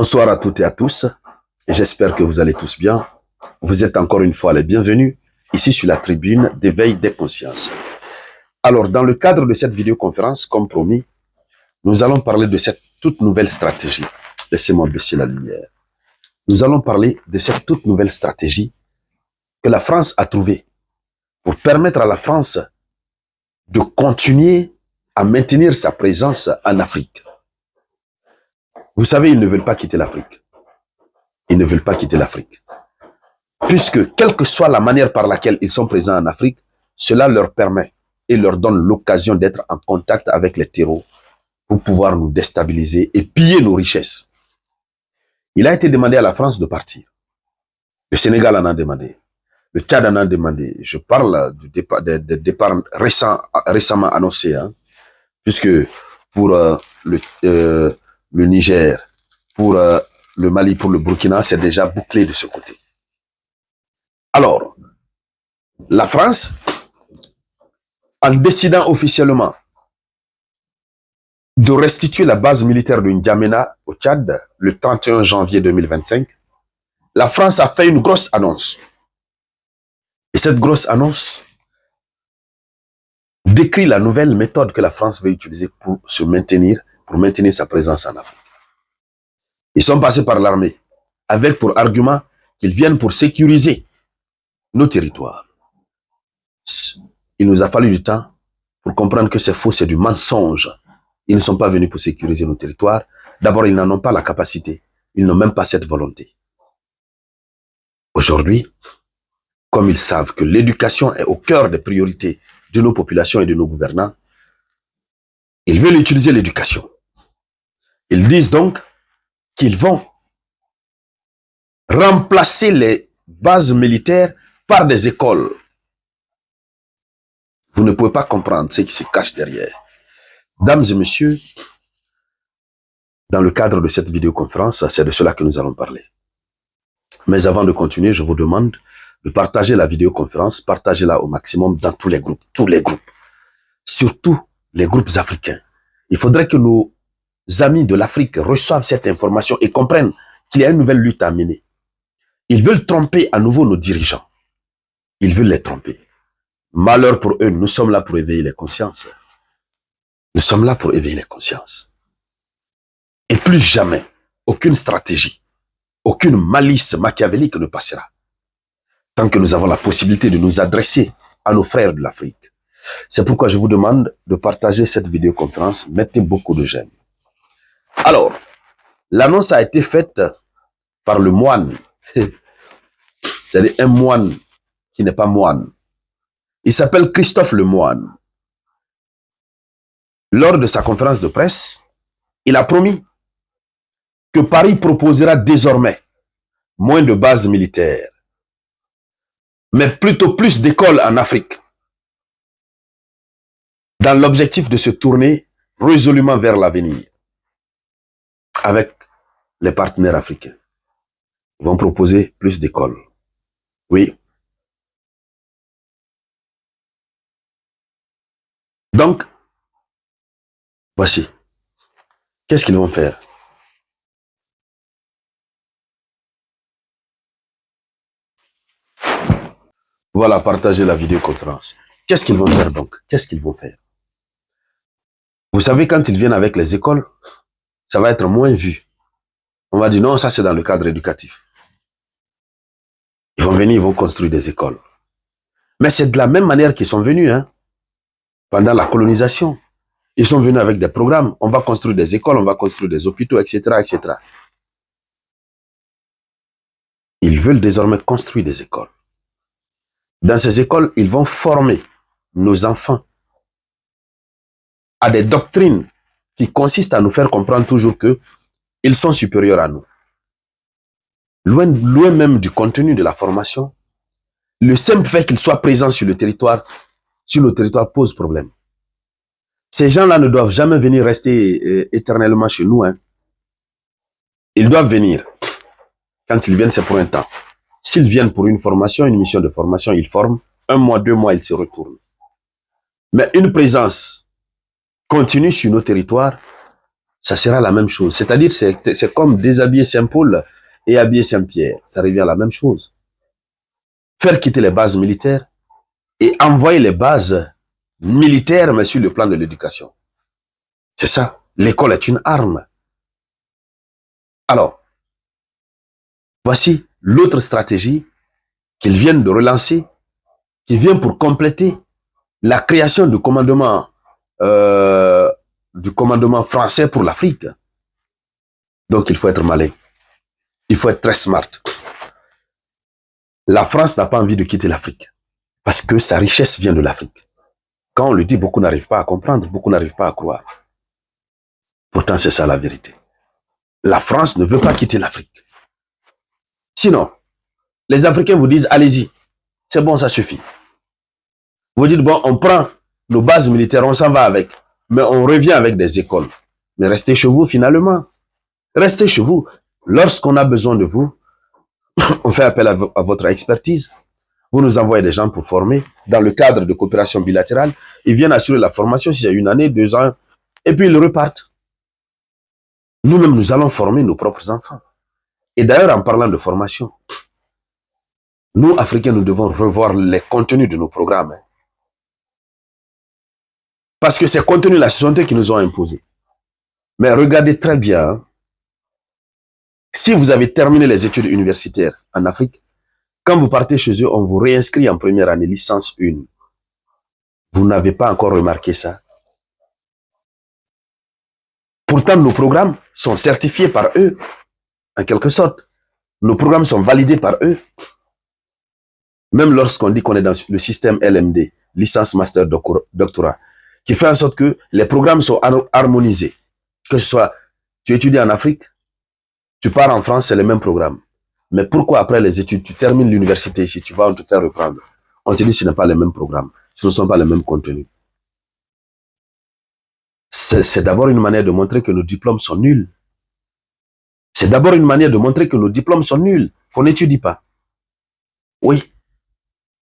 Bonsoir à toutes et à tous. J'espère que vous allez tous bien. Vous êtes encore une fois les bienvenus ici sur la tribune d'éveil des consciences. Alors, dans le cadre de cette vidéoconférence, comme promis, nous allons parler de cette toute nouvelle stratégie. Laissez-moi baisser la lumière. Nous allons parler de cette toute nouvelle stratégie que la France a trouvée pour permettre à la France de continuer à maintenir sa présence en Afrique. Vous savez, ils ne veulent pas quitter l'Afrique. Ils ne veulent pas quitter l'Afrique. Puisque, quelle que soit la manière par laquelle ils sont présents en Afrique, cela leur permet et leur donne l'occasion d'être en contact avec les terreaux pour pouvoir nous déstabiliser et piller nos richesses. Il a été demandé à la France de partir. Le Sénégal en a demandé. Le Tchad en a demandé. Je parle du départ, des départs récemment annoncés, hein, puisque pour le Niger, pour le Mali, pour le Burkina, c'est déjà bouclé de ce côté. Alors, la France, en décidant officiellement de restituer la base militaire de N'Djamena au Tchad le 31 janvier 2025, la France a fait une grosse annonce. Et cette grosse annonce décrit la nouvelle méthode que la France veut utiliser pour se maintenir, pour maintenir sa présence en Afrique. Ils sont passés par l'armée, avec pour argument qu'ils viennent pour sécuriser nos territoires. Il nous a fallu du temps pour comprendre que c'est faux, c'est du mensonge. Ils ne sont pas venus pour sécuriser nos territoires. D'abord, ils n'en ont pas la capacité. Ils n'ont même pas cette volonté. Aujourd'hui, comme ils savent que l'éducation est au cœur des priorités de nos populations et de nos gouvernants, ils veulent utiliser l'éducation. Ils disent donc qu'ils vont remplacer les bases militaires par des écoles. Vous ne pouvez pas comprendre ce qui se cache derrière. Dames et messieurs, dans le cadre de cette vidéoconférence, c'est de cela que nous allons parler. Mais avant de continuer, je vous demande de partager la vidéoconférence, partagez-la au maximum dans tous les groupes, surtout les groupes africains. Il faudrait que nos amis de l'Afrique reçoivent cette information et comprennent qu'il y a une nouvelle lutte à mener. Ils veulent tromper à nouveau nos dirigeants. Ils veulent les tromper. Malheur pour eux, nous sommes là pour éveiller les consciences. Nous sommes là pour éveiller les consciences. Et plus jamais, aucune stratégie, aucune malice machiavélique ne passera. Tant que nous avons la possibilité de nous adresser à nos frères de l'Afrique. C'est pourquoi je vous demande de partager cette vidéoconférence. Mettez beaucoup de j'aime. Alors, l'annonce a été faite par le moine. C'est-à-dire un moine qui n'est pas moine. Il s'appelle Christophe le Moine. Lors de sa conférence de presse, il a promis que Paris proposera désormais moins de bases militaires, mais plutôt plus d'écoles en Afrique, dans l'objectif de se tourner résolument vers l'avenir avec les partenaires africains. Ils vont proposer plus d'écoles. Oui. Donc, voici. Qu'est-ce qu'ils vont faire? Voilà, partagez la vidéoconférence. Qu'est-ce qu'ils vont faire donc? Qu'est-ce qu'ils vont faire? Vous savez, quand ils viennent avec les écoles, ça va être moins vu. On va dire non, ça c'est dans le cadre éducatif. Ils vont venir, ils vont construire des écoles. Mais c'est de la même manière qu'ils sont venus, hein, pendant la colonisation. Ils sont venus avec des programmes. On va construire des écoles, on va construire des hôpitaux, etc., etc. Ils veulent désormais construire des écoles. Dans ces écoles, ils vont former nos enfants à des doctrines qui consistent à nous faire comprendre toujours qu'ils sont supérieurs à nous. Loin même du contenu de la formation, le simple fait qu'ils soient présents sur le territoire pose problème. Ces gens-là ne doivent jamais venir rester éternellement chez nous. Hein. Ils doivent venir. Quand ils viennent, c'est pour un temps. S'ils viennent pour une formation, une mission de formation, ils forment. 1 mois, 2 mois, ils se retournent. Mais une présence continue sur nos territoires, ça sera la même chose. C'est-à-dire, c'est comme déshabiller Saint-Paul et habiller Saint-Pierre. Ça revient à la même chose. Faire quitter les bases militaires et envoyer les bases militaires, mais sur le plan de l'éducation. C'est ça. L'école est une arme. Alors, voici l'autre stratégie qu'ils viennent de relancer, qui vient pour compléter la création du commandement français pour l'Afrique. Donc, il faut être malin. Il faut être très smart. La France n'a pas envie de quitter l'Afrique parce que sa richesse vient de l'Afrique. Quand on le dit, beaucoup n'arrivent pas à comprendre, beaucoup n'arrivent pas à croire. Pourtant, c'est ça la vérité. La France ne veut pas quitter l'Afrique. Sinon, les Africains vous disent, allez-y, c'est bon, ça suffit. Vous dites, bon, on prend nos bases militaires, on s'en va avec, mais on revient avec des écoles. Mais restez chez vous finalement. Restez chez vous. Lorsqu'on a besoin de vous, on fait appel à votre expertise. Vous nous envoyez des gens pour former dans le cadre de coopération bilatérale. Ils viennent assurer la formation s'il y a 1 année, 2 ans, et puis ils repartent. Nous-mêmes, nous allons former nos propres enfants. Et d'ailleurs, en parlant de formation, nous, Africains, nous devons revoir les contenus de nos programmes. Parce que ces contenus-là, ce sont eux qui nous ont imposés. Mais regardez très bien, si vous avez terminé les études universitaires en Afrique, quand vous partez chez eux, on vous réinscrit en première année, licence 1. Vous n'avez pas encore remarqué ça. Pourtant, nos programmes sont certifiés par eux, en quelque sorte. Nos programmes sont validés par eux. Même lorsqu'on dit qu'on est dans le système LMD, licence, master, doctorat, qui fait en sorte que les programmes sont harmonisés. Que ce soit, tu étudies en Afrique, tu pars en France, c'est le même programme. Mais pourquoi après les études, tu termines l'université ici, tu vas te faire reprendre? On te dit que ce n'est pas le même programme, ce ne sont pas les mêmes contenus. C'est d'abord une manière de montrer que nos diplômes sont nuls. C'est d'abord une manière de montrer que nos diplômes sont nuls, qu'on n'étudie pas. Oui.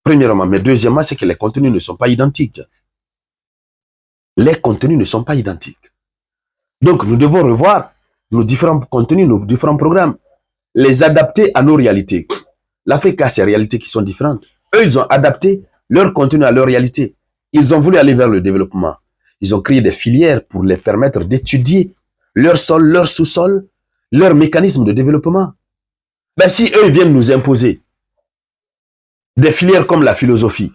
Premièrement, mais deuxièmement, c'est que les contenus ne sont pas identiques. Les contenus ne sont pas identiques. Donc, nous devons revoir nos différents contenus, nos différents programmes, les adapter à nos réalités. L'Afrique a ses réalités qui sont différentes. Eux, ils ont adapté leur contenu à leur réalité. Ils ont voulu aller vers le développement. Ils ont créé des filières pour les permettre d'étudier leur sol, leur sous-sol, leur mécanisme de développement. Ben, si eux viennent nous imposer des filières comme la philosophie,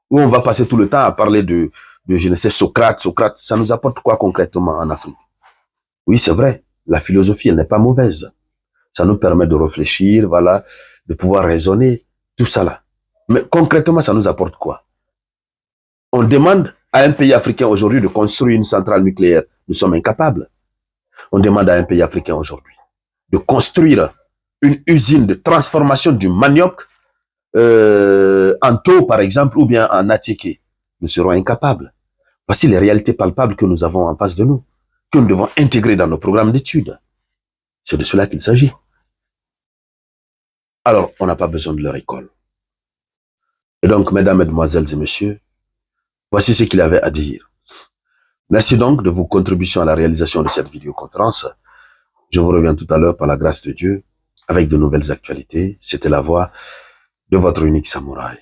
où on va passer tout le temps à parler de je ne sais, Socrate, ça nous apporte quoi concrètement en Afrique? Oui, c'est vrai, la philosophie, elle n'est pas mauvaise. Ça nous permet de réfléchir, voilà, de pouvoir raisonner, tout ça là. Mais concrètement, ça nous apporte quoi? On demande à un pays africain aujourd'hui de construire une centrale nucléaire. Nous sommes incapables. On demande à un pays africain aujourd'hui de construire une usine de transformation du manioc en taux, par exemple, ou bien en attiqué. Nous serons incapables. Voici les réalités palpables que nous avons en face de nous, que nous devons intégrer dans nos programmes d'études. C'est de cela qu'il s'agit. Alors, on n'a pas besoin de leur école. Et donc, mesdames, mesdemoiselles et messieurs, voici ce qu'il avait à dire. Merci donc de vos contributions à la réalisation de cette vidéoconférence. Je vous reviens tout à l'heure par la grâce de Dieu avec de nouvelles actualités. C'était la voix de votre unique samouraï.